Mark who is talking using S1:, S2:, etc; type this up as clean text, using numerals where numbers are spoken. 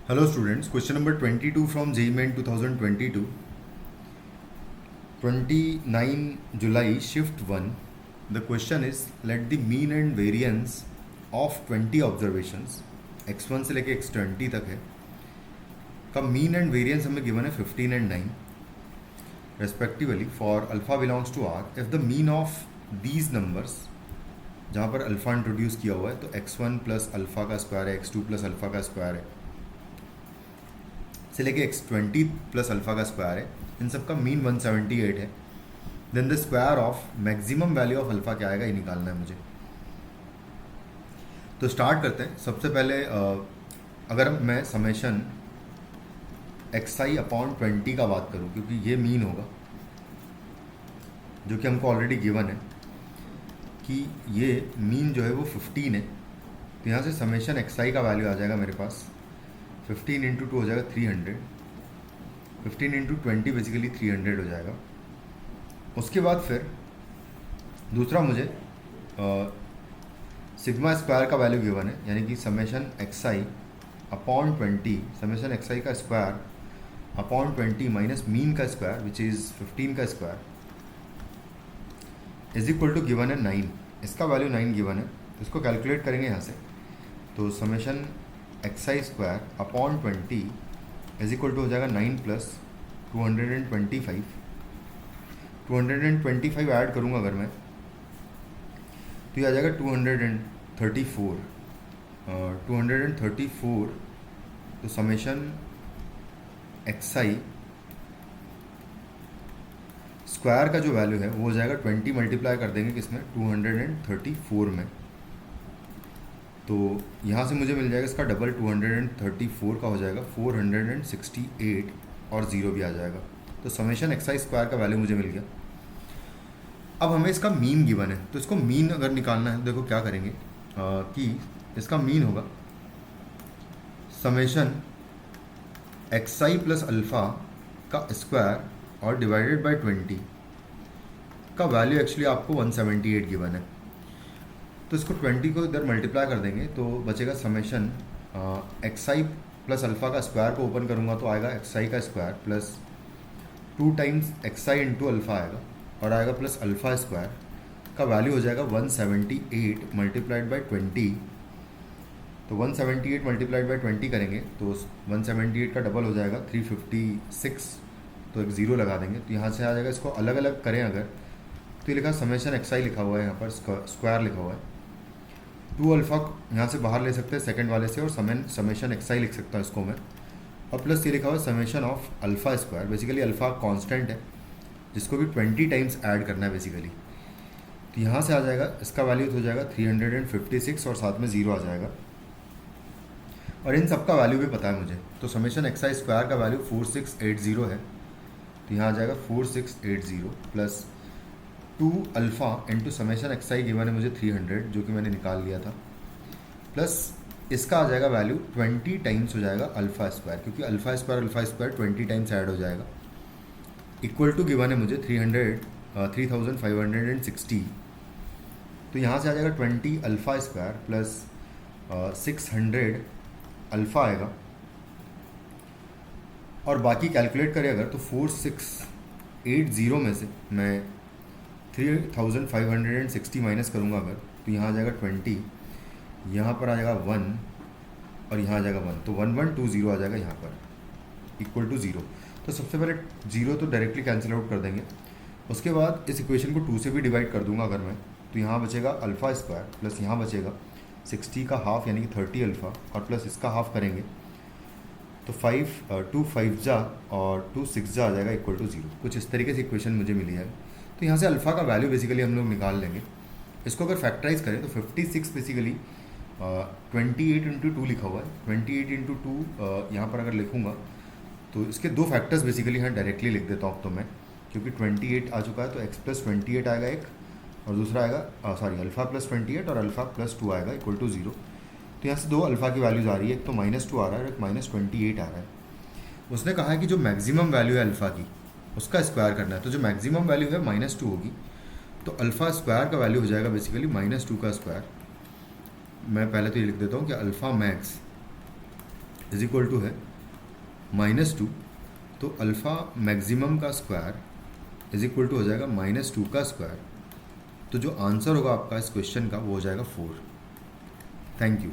S1: Hello students, question number 22 from JEE Main 2022. 29 July shift 1. The question is let the mean and variance of 20 observations x1 से लेके x20 तक है का mean and variance हमें given है 15 एंड 9 respectively for alpha belongs to R if the mean of these numbers जहाँ पर अल्फा इंट्रोड्यूस किया हुआ है तो x1 प्लस अल्फा का स्क्वायर है x2 प्लस अल्फा का स्क्वायर है से लेके x20 प्लस अल्फा का स्क्वायर है, इन सब का मीन 178 है. Then the square of maximum value of alpha क्या आएगा ये निकालना है मुझे. तो स्टार्ट करते हैं. सबसे पहले अगर मैं समेशन xi अपॉन 20 का बात करूं क्योंकि ये मीन होगा जो कि हमको ऑलरेडी गिवन है कि ये मीन जो है वो 15 है. तो यहाँ से समेशन xi का वैल्यू आ जाएगा मेरे पास 15 इंटू 2 हो जाएगा 300. 15 इंटू 20 बेसिकली 300 हो जाएगा. उसके बाद फिर दूसरा मुझे सिग्मा स्क्वायर का वैल्यू गिवन है यानी कि summation xi upon 20 summation xi का स्क्वायर अपॉन 20 माइनस मीन का स्क्वायर विच इज़ 15 का square is equal to given है 9. इसका वैल्यू 9 गिवन है. तो इसको कैलकुलेट करेंगे यहाँ से. तो summation xi square upon 20 is equal to हो जाएगा 9 प्लस 225. 225 ऐड करूँगा अगर मैं तो ये आ जाएगा 234. 234 तो समेशन xi स्क्वायर का जो वैल्यू है वो हो जाएगा 20 मल्टीप्लाई कर देंगे किसमें 234 में. तो यहाँ से मुझे मिल जाएगा इसका डबल 234 का हो जाएगा 468 और ज़ीरो भी आ जाएगा. तो समेशन xi स्क्वायर का वैल्यू मुझे मिल गया. अब हमें इसका मीन गिवन है तो इसको मीन अगर निकालना है देखो क्या करेंगे कि इसका मीन होगा समेशन xi प्लस अल्फ़ा का स्क्वायर और डिवाइडेड बाय 20 का वैल्यू एक्चुअली आपको 178 गिवन है. तो इसको 20 को इधर मल्टीप्लाई कर देंगे तो बचेगा समेशन xi प्लस अल्फ़ा का स्क्वायर को ओपन करूँगा तो आएगा xi का square plus 2 times xi into alpha आएगा और आएगा प्लस अल्फ़ा स्क्वायर का वैल्यू हो जाएगा 178 मल्टीप्लाइड बाय 20. तो 178 मल्टीप्लाइड बाय 20 करेंगे तो 178 का डबल हो जाएगा 356. तो एक ज़ीरो लगा देंगे तो यहाँ से आ जाएगा. इसको अलग अलग करें अगर तो ये लिखा समेशन xi लिखा हुआ है यहाँ पर स्क्वायर लिखा हुआ है. 2 अल्फ़ा यहाँ से बाहर ले सकते हैं सेकंड वाले से और समेशन xi लिख सकता हूँ इसको मैं. और प्लस ये लिखा हुआ है summation of alpha square. Basically alpha constant है जिसको भी 20 टाइम्स ऐड करना है बेसिकली. तो यहाँ से आ जाएगा इसका वैल्यू हो जाएगा 356 और साथ में ज़ीरो आ जाएगा. और इन सब का वैल्यू भी पता है मुझे. तो समेशन xi स्क्वायर का वैल्यू 4680 है. तो यहाँ आ जाएगा 4680 plus 2 alpha into summation xi given है मुझे 300 जो कि मैंने निकाल लिया था प्लस इसका आ जाएगा वैल्यू 20 टाइम्स हो जाएगा अल्फ़ा स्क्वायर क्योंकि अल्फ़ा स्क्वायर 20 टाइम्स ऐड हो जाएगा इक्वल टू गिवन है मुझे 3560. तो यहाँ से आ जाएगा 20 अल्फ़ा स्क्वायर प्लस 600 अल्फ़ा आएगा और बाकी कैलकुलेट करें अगर तो 4680 में से मैं 3560 माइनस करूँगा अगर तो यहाँ आ जाएगा 20. यहाँ पर आ जाएगा 1 और यहाँ आ जाएगा 1. तो 1120 आ जाएगा यहाँ पर इक्वल टू 0. तो सबसे पहले 0 तो डायरेक्टली कैंसिल आउट कर देंगे. उसके बाद इस इक्वेशन को 2 से भी डिवाइड कर दूंगा अगर मैं तो यहाँ बचेगा अल्फ़ा स्क्वायर प्लस यहाँ बचेगा 60 का हाफ यानी कि 30 अल्फ़ा और प्लस इसका हाफ करेंगे तो 2 5 जा और 2 6 जा आ जाएगा इक्वल टू 0. कुछ इस तरीके से इक्वेशन मुझे मिली है. तो यहाँ से अल्फ़ा का वैल्यू बेसिकली हम लोग निकाल लेंगे. इसको अगर फैक्टराइज करें तो 56 बेसिकली 28 इंटू 2 लिखा हुआ है. 28 इंटू 2 यहाँ पर अगर लिखूँगा तो इसके दो फैक्टर्स बेसिकली यहाँ डायरेक्टली लिख देता हूँ तो मैं क्योंकि 28 आ चुका है तो x प्लस 28 आएगा एक और दूसरा आएगा सॉरी अल्फ़ा प्लस 28 और अल्फ़ा प्लस 2 आएगा इक्वल टू 0. तो यहाँ से दो अल्फ़ा की वैल्यूज़ आ रही है. एक तो -2 आ रहा है और एक -28 आ रहा है. उसने कहा है कि जो मैक्सिमम वैल्यू है अल्फ़ा की उसका स्क्वायर करना है. तो जो मैक्सिमम वैल्यू है -2 होगी तो अल्फ़ा स्क्वायर का वैल्यू हो जाएगा बेसिकली -2 का स्क्वायर. मैं पहले तो ये लिख देता हूँ कि alpha max is equal to है -2, तो अल्फ़ा मैक्सिमम का स्क्वायर इज इक्वल टू हो जाएगा -2 का स्क्वायर। तो जो आंसर होगा आपका इस क्वेश्चन का वो हो जाएगा 4। Thank you.